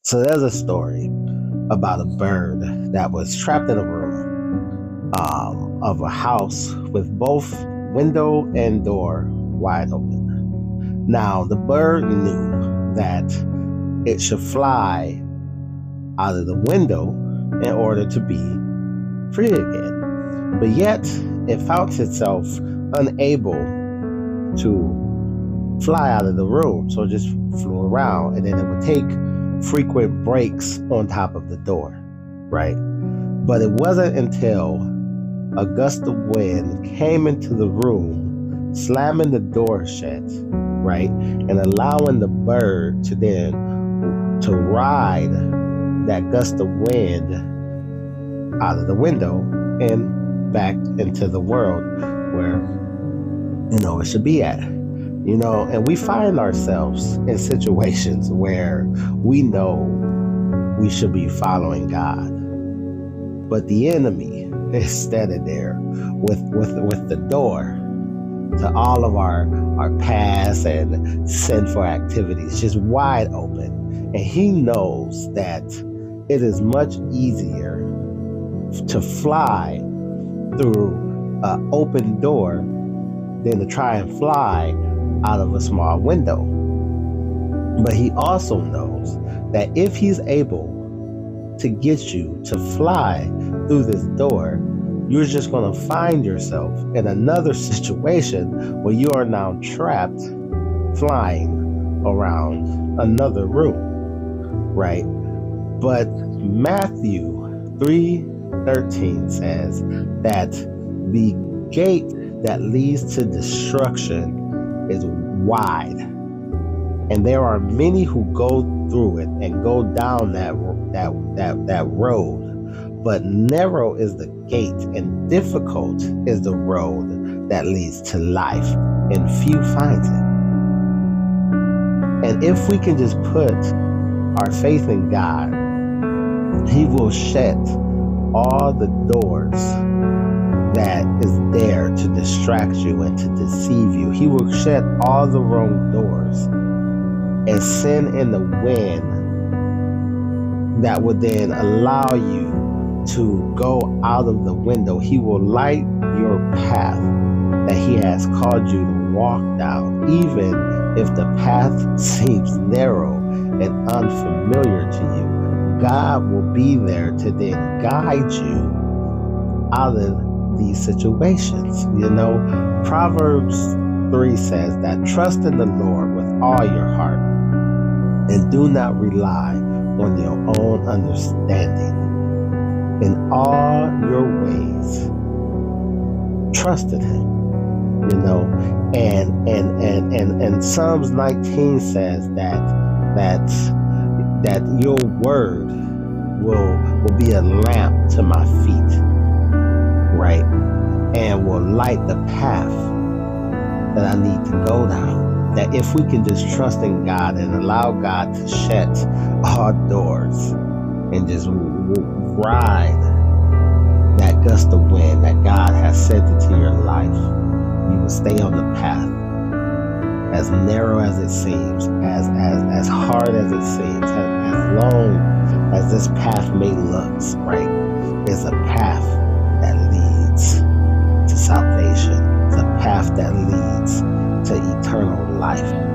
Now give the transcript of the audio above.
So there's a story about a bird that was trapped in a room of a house with both window and door wide open. Now, the bird knew that it should fly out of the window in order to be free again. But yet, it found itself unable to fly out of the room. So it just flew around, and then it would take frequent breaks on top of the door, right? But it wasn't until a gust of wind came into the room, slamming the door shut, right? And allowing the bird to then to ride that gust of wind out of the window and back into the world where, it should be at. And we find ourselves in situations where we know we should be following God, but the enemy is standing there with the door to all of our past and sinful activities just wide open. And he knows that it is much easier to fly through an open door than to try and fly out of a small window. But he also knows that if he's able to get you to fly through this door, you're just going to find yourself in another situation where you are now trapped flying around another room, right? But Matthew 3:13 says that the gate that leads to destruction is wide, and there are many who go through it and go down that road. But narrow is the gate, and difficult is the road that leads to life, and few finds it. And if we can just put our faith in God, he will shut all the doors that is there to distract you and to deceive you. He will shut all the wrong doors and send in the wind that would then allow you to go out of the window. He will light your path that he has called you to walk down, even if the path seems narrow and unfamiliar to you. God will be there to then guide you out of these situations. Proverbs 3 says that trust in the Lord with all your heart and do not rely on your own understanding. In all your ways, trust in him. And Psalms 19 says that your word will be a lamp to my feet, right? And will light the path that I need to go down. That if we can just trust in God and allow God to shut all doors and just ride that gust of wind that God has sent into your life, you will stay on the path. As narrow as it seems, as hard as it seems, as long as this path may look, right? It's a path that leads to salvation. It's a path that leads to eternal life.